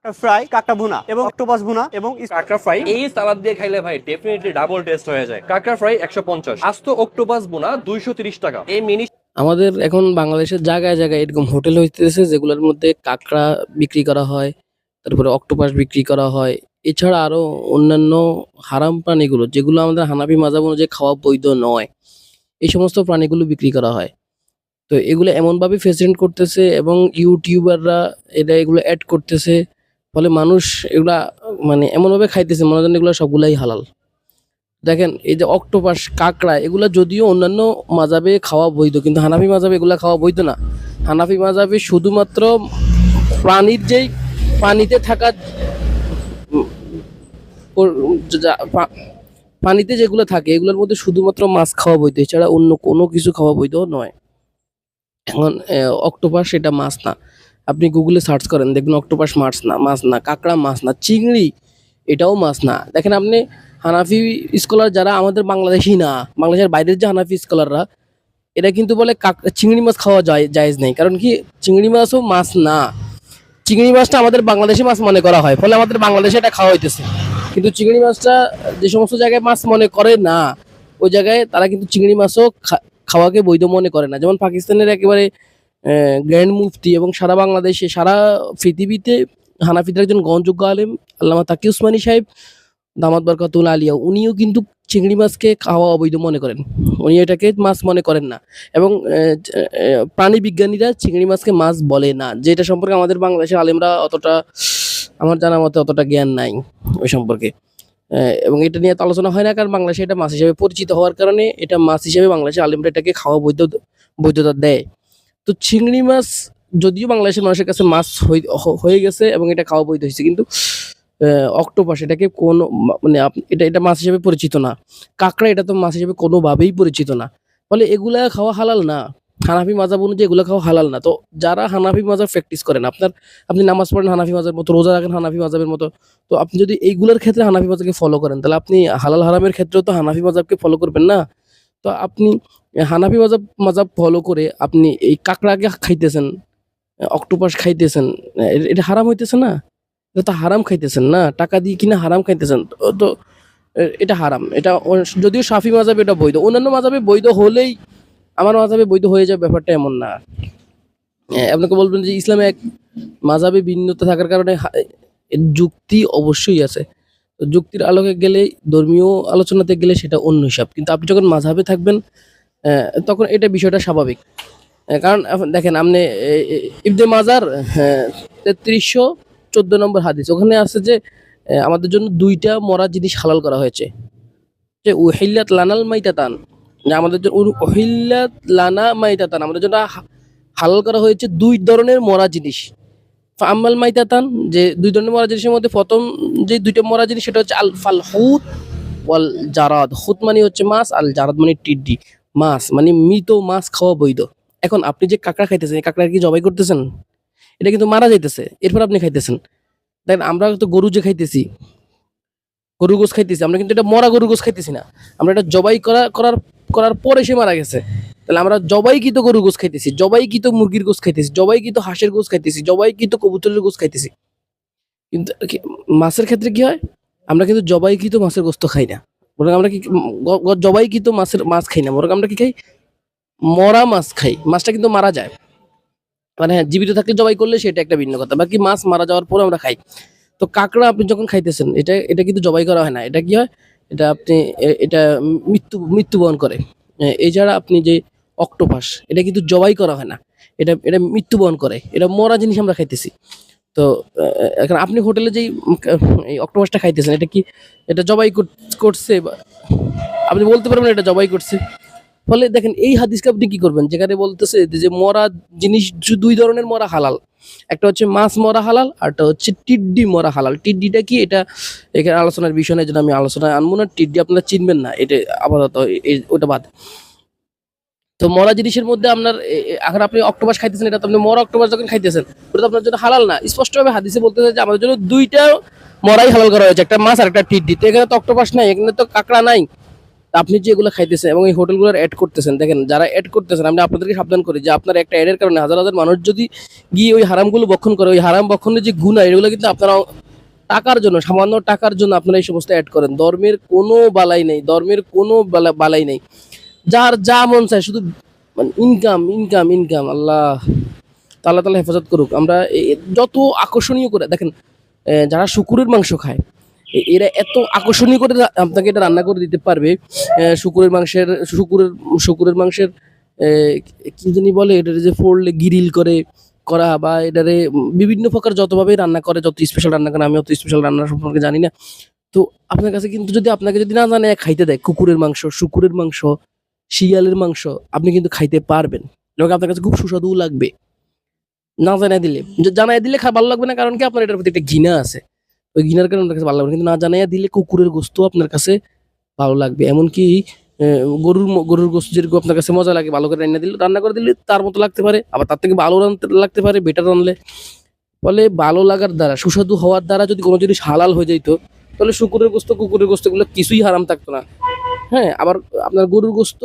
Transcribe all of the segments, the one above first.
কাঁকড়া ফ্রাই, কাঁকড়া ভুনা এবং অক্টোপাস ভুনা এবং কাঁকড়া ফ্রাই এই সালাদ দিয়ে খাইলে ভাই ডেফিনেটলি ডাবল টেস্ট হয়ে যায়। কাঁকড়া ফ্রাই 150, আস্ত অক্টোপাস বোনা 230 টাকা। এই মিনি আমাদের এখন বাংলাদেশের জায়গায় জায়গায় এরকম হোটেল হইতেছে যেগুলোর মধ্যে কাঁকড়া বিক্রি করা হয়, তারপরে অক্টোপাস বিক্রি করা হয়। এছাড়া আরো অন্যান্য হারাম প্রাণীগুলো যেগুলো আমাদের হানাফি মাযহাব অনুযায়ী খাওয়া বৈধ নয়, এই সমস্ত প্রাণীগুলো বিক্রি করা হয়। তো এগুলো এমনভাবে প্রেজেন্ট করতেছে এবং ইউটিউবাররা এগুলো অ্যাড করতেছে, ফলে মানুষ এগুলা মানে এমনভাবে খাইতেছে মনে হয় এগুলো সবগুলাই হালাল। দেখেন এই যে অক্টোপাস, কাঁকড়া এগুলা যদিও অন্যান্য মাযহাবে খাওয়া বৈধ, কিন্তু হানাফি মাযহাবে এগুলা খাওয়া বৈধ না। হানাফি মাযহাবে শুধুমাত্র প্রাণীর যেই পানিতে থাকা পানিতে যেগুলো থাকে এগুলোর মধ্যে শুধুমাত্র মাছ খাওয়া বৈধ, এছাড়া অন্য কোনো কিছু খাওয়া বৈধ নয়। এখন অক্টোপাস এটা মাছ না, আপনি গুগলে সার্চ করেন দেখবেন অক্টোপাস মাছ না, কাঁকড়া মাছ না, চিংড়ি এটাও মাছ না। দেখেন আপনি হানাফি স্কলার যারা আমাদের বাংলাদেশি না, বাংলাদেশের বাইরের যে হানাফি স্কলাররা এরা কিন্তু বলে চিংড়ি মাছ খাওয়া জায়েজ নেই। কারণ কি, চিংড়ি মাছও মাছ না, চিংড়ি মাছটা আমাদের বাংলাদেশি মাছ মনে করা হয়, ফলে আমাদের বাংলাদেশে এটা খাওয়া হইতেছে। কিন্তু চিংড়ি মাছটা যে সমস্ত জায়গায় মাছ মনে করে না, ওই জায়গায় তারা কিন্তু চিংড়ি মাছও খাওয়াকে বৈধ মনে করে না। যেমন পাকিস্তানের একেবারে গ্র্যান্ড মুফতি এবং সারা বাংলাদেশে সারা পৃথিবীতে হানাফিদের একজন গ্রহণযোগ্য আলেম আল্লামা তাকি উসমানী সাহেব দামাত বরকাতুল্লাহ আলিয়া, উনিও কিন্তু চিংড়ি মাছকে খাওয়া অবৈধ মনে করেন, উনি এটাকে মাছ মনে করেন না। এবং প্রাণী বিজ্ঞানীরা চিংড়ি মাছকে মাছ বলে না, যেটা সম্পর্কে আমাদের বাংলাদেশের আলেমরা অতটা, আমার জানা মতে অতটা জ্ঞান নাই ওই সম্পর্কে। এবং এটা নিয়ে তো আলোচনা হয় না, কারণ বাংলাদেশে এটা মাছ হিসেবে পরিচিত হওয়ার কারণে এটা মাছ হিসেবে বাংলাদেশের আলেমরা এটাকে খাওয়া বৈধতা দেয়। তো চিংড়ি মাছ যদিও বাংলাদেশের মানুষের কাছে মাছ হয়ে গেছে এবং এটা খাওয়া বৈধ হয়েছে, কিন্তু অক্টোপাস এটাকে কোনো মানে এটা মাছ হিসেবে পরিচিত না। কাঁকড়া এটা তো মাছ হিসেবে কোনোভাবেই পরিচিত না, ফলে এগুলা খাওয়া হালাল না। হানাফি মাযহাব অনুযায়ী এগুলো খাওয়া হালাল না। তো যারা হানাফি মাযহাব প্র্যাকটিস করেন, আপনি নামাজ পড়েন হানাফি মাযহাবের মতো, রোজা রাখেন হানাফি মাযহাবের মতো, তো আপনি যদি এইগুলোর ক্ষেত্রে হানাফি মাযহাবকে ফলো করেন, তাহলে আপনি হালাল হারামের ক্ষেত্রেও তো হানাফি মাযহাবকে ফলো করবেন না। তো আপনি হানাফি মাযহাব ফলো করে আপনি এই কাঁকড়াকে খাইতেছেন, অক্টোপাস খাইতেছেন, এটা হারাম হইতেছে না? এটা তো হারাম খাইতেছেন না, টাকা দিয়ে কিনা হারাম খাইতেছেন। তো এটা হারাম। এটা যদিও শাফি মাযহাবে এটা বৈধ, অন্যান্য মাযহাবে বৈধ হলেই আমার মাযহাবে বৈধ হয়ে যাবে, ব্যাপারটা এমন না। আপনাকে বলবেন যে ইসলামে এক মাযহাবে ভিন্নতা থাকার কারণে যুক্তি অবশ্যই আছে। তো যুক্তির আলোকে গেলে, ধর্মীয় আলোচনাতে গেলে সেটা অন্য হিসাব, কিন্তু আপনি যখন মাযহাবে থাকবেন তখন এটা বিষয়টা স্বাভাবিক। কারণ দেখেন আপনি ইবনে মাজার 3314 নম্বর হাদিস, ওখানে আছে যে আমাদের জন্য দুইটা মরা জিনিস হালাল করা হয়েছে, যে উহিল্লাত লানাল মাইতাতান, আমাদের জন্য উহিল্লাত লানা মাইতাতান, আমাদের জন্য হালাল করা হয়েছে দুই ধরনের মরা জিনিস। আম্মাল মাইতাতান, যে দুই ধরনের মরা জিনিসের মধ্যে প্রথম যে দুইটা মরা জিনিস সেটা হচ্ছে আল ফাল হুত ওয়াল জারাদ। হুত মানে হচ্ছে মাছ, আল জারাদ মানে টিড্ডি। মাছ মানে মৃত মাছ খাওয়া বৈধ। এখন আপনি যে কাঁকড়া খাইতেছেন, এই কাঁকড়া কি জবাই করতেছেন? এটা কিন্তু মারা যাইতেছে, এরপর আপনি খাইতেছেন। দেখেন আমরা তো গরু যে খাইতেছি, গরুর গোশ খাইতেছি, আমরা কিন্তু এটা মরা গরুর গোশ খাইতেছি না, আমরা এটা জবাই করার পরে সে মারা গেছে। তাহলে আমরা জবাইকৃত গরুর গোশ খাইতেছি, জবাইকৃত মুরগির গোশ খাইতেছি, জবাইকৃত হাঁসের গোশ খাইতেছি, জবাইকৃত কবুতরের গোশ খাইতেছি। কিন্তু মাছের ক্ষেত্রে কি হয়, আমরা কিন্তু জবাইকৃত মাছের গোস্ত খাই না, বরং আমরা কি জবাইকৃত মাছ খাই না, বরং আমরা কি খাই, মরা মাছ খাই। মাছটা কিন্তু মারা যায়, মানে হ্যাঁ জীবিত থাকলে জবাই করলে সেটা একটা ভিন্ন কথা, বাকি মাছ মারা যাওয়ার পরে আমরা খাই। তো কাঁকড়া আপনি যখন খাইতেছেন, এটা কিন্তু জবাই করা হয় না, এটা কি হয়, এটা আপনি এটা মৃত্যুবরণ করে। এছাড়া আপনি যে অক্টোপাস, এটা কিন্তু জবাই করা হয় না, এটা মৃত্যুবরণ করে, এটা মরা জিনিস আমরা খাইতেছি। তো এখন আপনি হোটেলে যেই এই অক্টোপাসটা খাইতেছেন, এটা কি এটা জবাই করছে? আপনি বলতে পারবেন এটা জবাই করছে? ফলে দেখেন এই হাদিসকে আপনি কি করবেন, যেখানে বলতেছে যে মরা জিনিস দুই ধরনের মরা হালাল, একটা হচ্ছে মাছ মরা হালাল, আর একটা হচ্ছে টিড্ডি মরা হালাল। টিড্ডিটা কি, এটা এখানে আলোচনার বিষয় নয়, যেটা আমি আলোচনায় আনবো না। টিড্ডি আপনারা চিনবেন না, এটা আপাতত ওটা বাদ। তো মরা জিনিসের মধ্যে আপনার এখন আপনি অক্টোপাস খাইতেছেন, এটা তো আপনি মরা অক্টোপাস যখন খাইতেছেন, ওটা তো আপনার জন্য হালাল না। স্পষ্টভাবে হাদিসে বলতেছে যে আমাদের জন্য দুইটা মরাই হালাল করা হয়েছে, একটা মাছ আর একটা টিড্ডি। তো এখানে তো অক্টোপাস নাই, এখানে তো কাঁকড়া নাই, আপনি যে এগুলো খাইতেছেন এবং এই হোটেলগুলোর অ্যাড করতেছেন, দেখেন যারা অ্যাড করতেছেন আমি আপনাদেরকে সাবধান করি যে আপনার একটা অ্যাডের কারণে হাজার হাজার মানুষ যদি গিয়ে ওই হারামগুলো ভক্ষণ করে, ওই হারাম ভক্ষণের যে গুনাহ এগুলো কিন্তু আপনারা টাকার জন্য, সামান্য টাকার জন্য আপনারা এই সমস্ত অ্যাড করেন। ধর্মের কোনো বালাই নেই, ধর্মের কোনো বালাই নেই, যার যা মন চায় শুধু মানে ইনকাম ইনকাম ইনকাম। আল্লাহ তাআলা হেফাজত করুক। আমরা যত আকর্ষণীয় করে দেখেন, যারা শুকুরের মাংস খায় এরা এত আকর্ষণীয় করে আপনাকে এটা রান্না করে দিতে পারবে। শুকুরের মাংসের কি জানি বলে এটা, যে ফোড়লে গিরিল করে করা বা এটারে বিভিন্ন প্রকার যতভাবে রান্না করে, যত স্পেশাল রান্না করে, আমি অত স্পেশাল রান্না সম্পর্কে জানি না। তো আপনার কাছে কিন্তু যদি আপনাকে যদি না জানে খাইতে দেয় কুকুরের মাংস, শুকুরের মাংস, শিয়ালের মাংস, আপনি কিন্তু খাইতে পারবেন এবং আপনার কাছে খুব সুস্বাদু লাগবে। না জানাই দিলে, জানাই দিলে ভালো লাগবে না, কারণ কি আপনার এটার প্রতি একটা ঘৃণা আছে, ওই ঘৃণার কারণে আপনার কাছে ভালো লাগবে। কিন্তু না জানাইয়া দিলে কুকুরের গোস্ত আপনার কাছে ভালো লাগবে। এমনকি গরুর গোস্ত যেরকম আপনার কাছে মজা লাগে, ভালো করে রান্না করে দিলে তার মতো লাগতে পারে, আবার তার থেকে ভালো লাগতে পারে বেটার রানলে। ফলে ভালো লাগার দ্বারা, সুস্বাদু হওয়ার দ্বারা যদি কোনো জিনিস হালাল হয়ে যেত, তাহলে কুকুরের গোস্তগুলো কিছুই হারাম থাকতো না। হ্যাঁ, আবার আপনার গরুর গোস্ত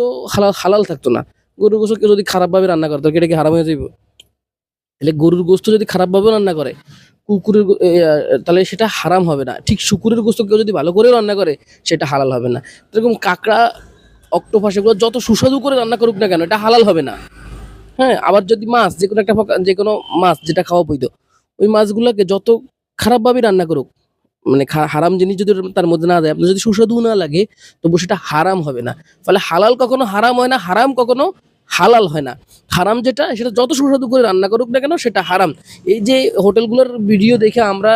হালাল থাকতো না। গরুর গোস্ত কেউ যদি খারাপভাবে রান্না করে তাহলে এটা কি হারাম হয়ে যাইব? তাহলে গরুর গোস্ত যদি খারাপভাবে রান্না করে তাহলে সেটা হারাম হবে না। ঠিক শুকুরের গোস্ত কেউ যদি ভালো করে রান্না করে সেটা হালাল হবে না। এরকম কাঁকড়া, অক্টোপাস এগুলো যত সুস্বাদু করে রান্না করুক না কেন এটা হালাল হবে না। হ্যাঁ, আবার যদি মাছ, যে কোনো মাছ যেটা খাওয়া বৈধ, ওই মাছগুলোকে যত খারাপভাবে রান্না করুক, মানে হারাম জিনিস যদি তার মধ্যে না দেয়, আপনার যদি সুস্বাদু না লাগে, তবু সেটা হারাম হবে না। ফলে হালাল কখনো হারাম হয় না, হারাম কখনো হালাল হয় না। হারাম যেটা সেটা যত সুস্বাদু করে রান্না করুক না কেন সেটা হারাম। এই যে হোটেলগুলোর ভিডিও দেখে আমরা,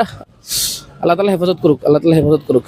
আল্লাহ তাআলা হেফাজত করুক, আল্লাহ তাআলা হেফাজত করুক।